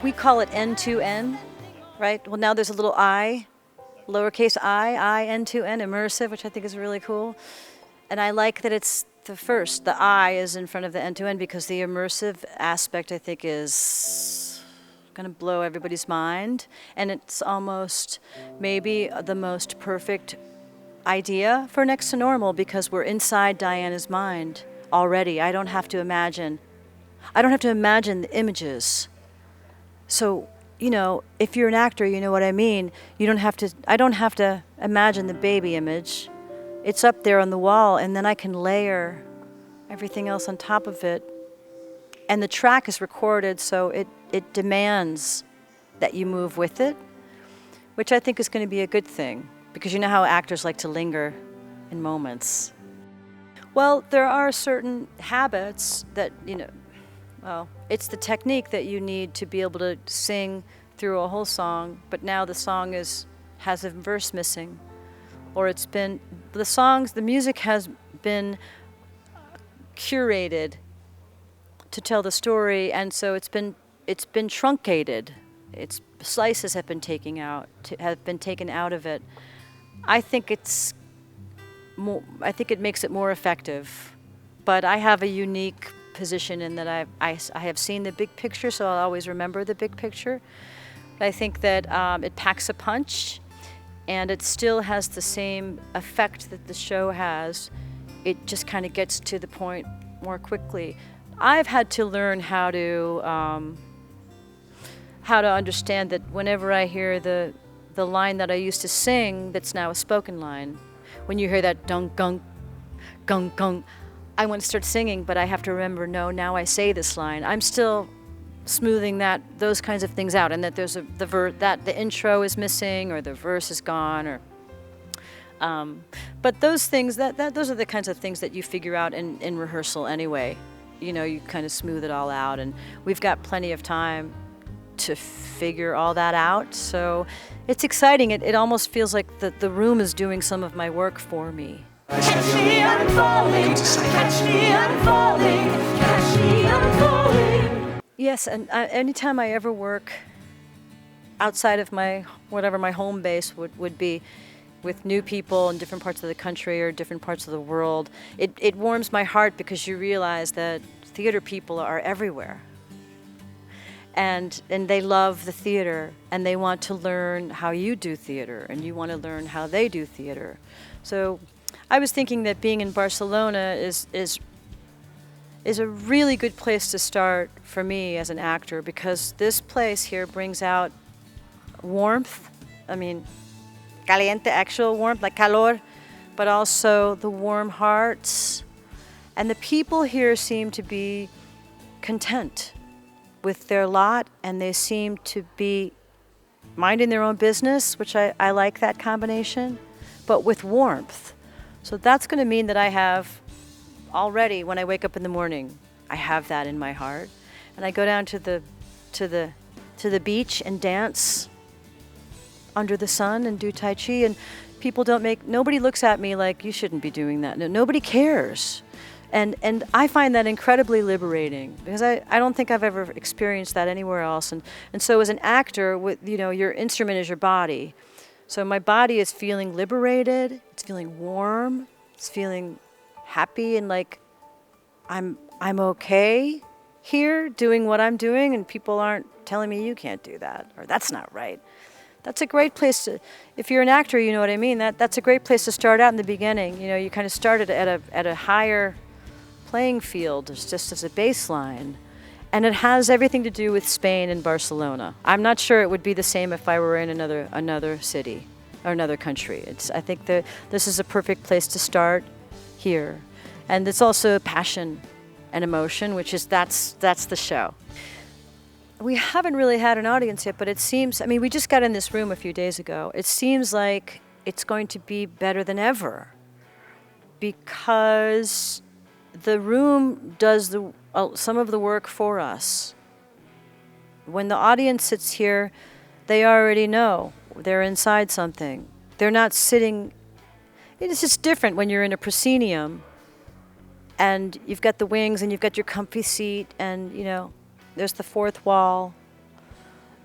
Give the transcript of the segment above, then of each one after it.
we call it N2N, right? Well, now there's a little I, lowercase I, N2N, immersive, which I think is really cool. And I like that it's the first, the I is in front of the N2N because the immersive aspect, I think, is going to blow everybody's mind. And it's almost maybe the most perfect idea for Next to Normal because we're inside Diana's mind already. I don't have to imagine the images. So, if you're an actor, you know what I mean. I don't have to imagine the baby image. It's up there on the wall, and then I can layer everything else on top of it. And the track is recorded, so it demands that you move with it, which I think is going to be a good thing, because you know how actors like to linger in moments. Well, there are certain habits that, it's the technique that you need to be able to sing through a whole song, but now the song has a verse missing. Or the music has been curated to tell the story, and so it's been truncated. Slices have been taken out of it. I think it makes it more effective, but I have a unique position in that I have seen the big picture, so I'll always remember the big picture. I think that it packs a punch, and it still has the same effect that the show has. It just kind of gets to the point more quickly. I've had to learn how to understand that whenever I hear the line that I used to sing, that's now a spoken line. When you hear that dunk gunk, gunk gunk, I want to start singing, but I have to remember, no, now I say this line. I'm still smoothing those kinds of things out, and that there's that the intro is missing or the verse is gone, but those things those are the kinds of things that you figure out in rehearsal anyway. You kind of smooth it all out, and we've got plenty of time to figure all that out. So it's exciting. It almost feels like the room is doing some of my work for me. Catch me, I'm falling. Catch me, I'm falling. Catch me, I'm falling. Yes, and anytime I ever work outside of whatever my home base would be, with new people in different parts of the country or different parts of the world, it warms my heart because you realize that theater people are everywhere. And they love the theater, and they want to learn how you do theater, and you want to learn how they do theater. So I was thinking that being in Barcelona is a really good place to start for me as an actor, because this place here brings out warmth. I mean, caliente, actual warmth, like calor, but also the warm hearts. And the people here seem to be content with their lot, and they seem to be minding their own business, which I like that combination, but with warmth. So that's going to mean that I have already, when I wake up in the morning, I have that in my heart. And I go down to the beach and dance under the sun and do Tai Chi, and nobody looks at me like, you shouldn't be doing that. No, nobody cares. And I find that incredibly liberating, because I don't think I've ever experienced that anywhere else. And so as an actor, your instrument is your body. So my body is feeling liberated, it's feeling warm, it's feeling happy, and like I'm okay here doing what I'm doing, and people aren't telling me you can't do that or that's not right. That's a great place if you're an actor, you know what I mean. That's a great place to start out in the beginning. You kind of started at a higher playing field, just as a baseline. And it has everything to do with Spain and Barcelona. I'm not sure it would be the same if I were in another city or another country. I think that this is a perfect place to start here. And it's also passion and emotion, which is that's the show. We haven't really had an audience yet, but it seems, we just got in this room a few days ago. It seems like it's going to be better than ever, because the room does some of the work for us. When the audience sits here, they already know they're inside something. They're not sitting. It's just different when you're in a proscenium and you've got the wings and you've got your comfy seat, and there's the fourth wall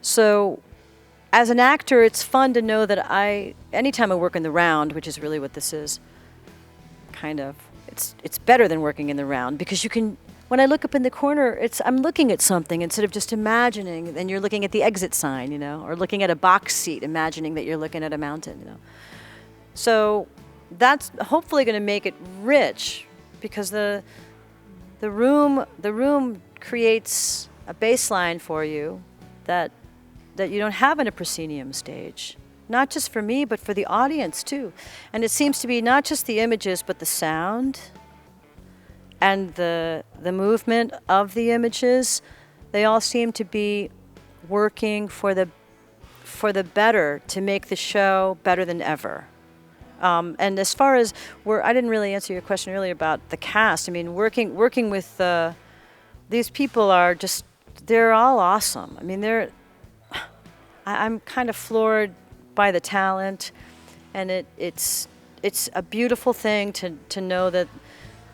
So as an actor, it's fun to know that anytime I work in the round, which is really what this is, kind of, it's better than working in the round because you can, when I look up in the corner, I'm looking at something instead of just imagining, and you're looking at the exit sign, or looking at a box seat, imagining that you're looking at a mountain, So that's hopefully going to make it rich because the room creates a baseline for you that you don't have in a proscenium stage. Not just for me, but for the audience too. And it seems to be not just the images, but the sound and the movement of the images. They all seem to be working for the better, to make the show better than ever. And as far as I didn't really answer your question earlier about the cast. I mean, working with these people they're all awesome. I mean, I'm kind of floored by the talent, and it's a beautiful thing to know that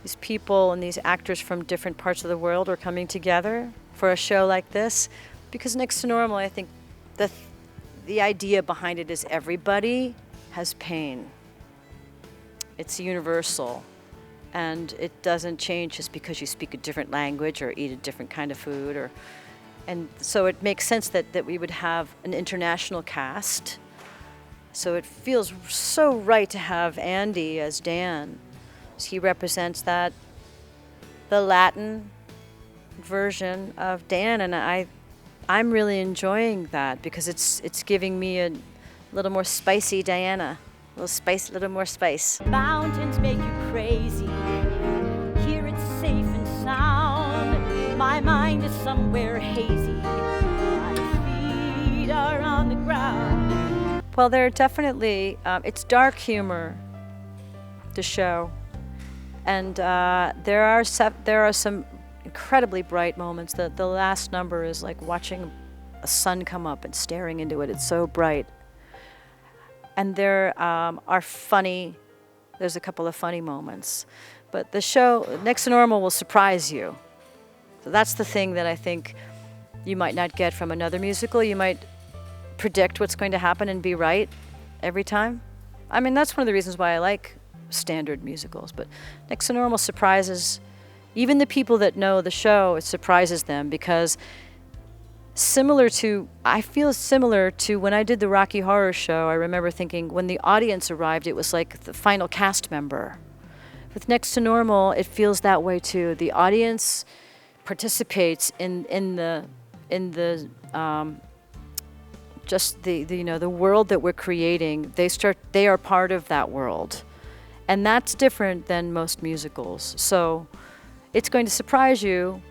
these people and these actors from different parts of the world are coming together for a show like this. Because Next to Normal, I think the idea behind it is everybody has pain. It's universal, and it doesn't change just because you speak a different language or eat a different kind of food, and so it makes sense that we would have an international cast. So it feels so right to have Andy as Dan. He represents the Latin version of Dan, and I'm really enjoying that because it's giving me a little more spicy Diana. A little more spice. Mountains make you crazy. Here it's safe and sound. My mind is somewhere hazy. My feet are on the ground. Well, there are definitely, it's dark humor, the show. And there are some incredibly bright moments. The last number is like watching a sun come up and staring into it. It's so bright. And there are funny, there's a couple of funny moments. But the show, Next to Normal, will surprise you. So that's the thing that I think you might not get from another musical. You might predict what's going to happen and be right every time. I mean, that's one of the reasons why I like standard musicals. But Next to Normal surprises, even the people that know the show, it surprises them because I feel similar to when I did the Rocky Horror Show. I remember thinking when the audience arrived, it was like the final cast member. With Next to Normal, it feels that way too. The audience participates in the world that we're creating. They are part of that world, and that's different than most musicals. So it's going to surprise you.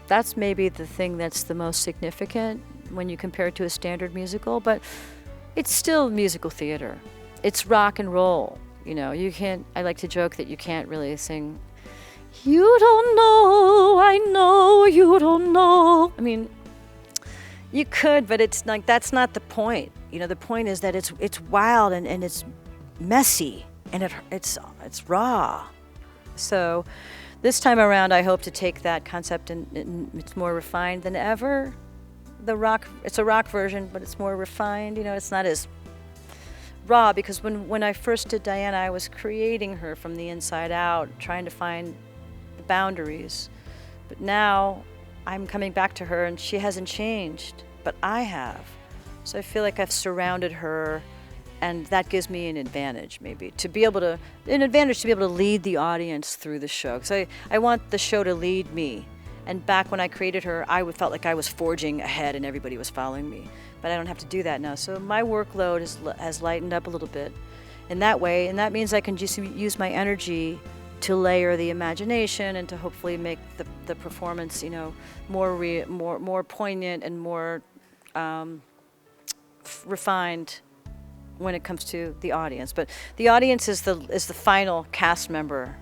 That's maybe the thing that's the most significant when you compare it to a standard musical, but it's still musical theater. It's rock and roll. I like to joke that you can't really sing, "You don't know, I know you don't know." I mean, you could, but it's like, that's not the point. The point is that it's wild and it's messy and it's raw. So this time around, I hope to take that concept and it's more refined than ever. It's a rock version, but it's more refined. It's not as raw because when I first did Diana, I was creating her from the inside out, trying to find the boundaries. But now I'm coming back to her and she hasn't changed, but I have. So I feel like I've surrounded her, and that gives me an advantage, maybe, to be able to lead the audience through the show. Because I want the show to lead me. And back when I created her, I felt like I was forging ahead and everybody was following me. But I don't have to do that now. So my workload has lightened up a little bit in that way. And that means I can just use my energy to layer the imagination and to hopefully make the performance, more poignant and more refined when it comes to the audience. But the audience is the final cast member.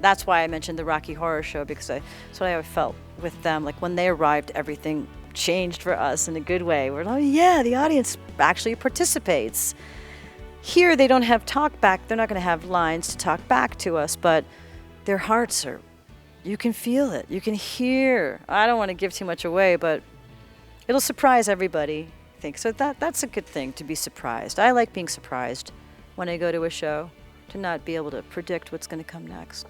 That's why I mentioned the Rocky Horror Show, because that's what I felt with them. Like when they arrived, everything changed for us in a good way. We're like, yeah, the audience actually participates. Here they don't have talk back. They're not going to have lines to talk back to us, but their hearts you can feel it. You can hear. I don't want to give too much away, but it'll surprise everybody, I think. So that's a good thing, to be surprised. I like being surprised when I go to a show, to not be able to predict what's going to come next.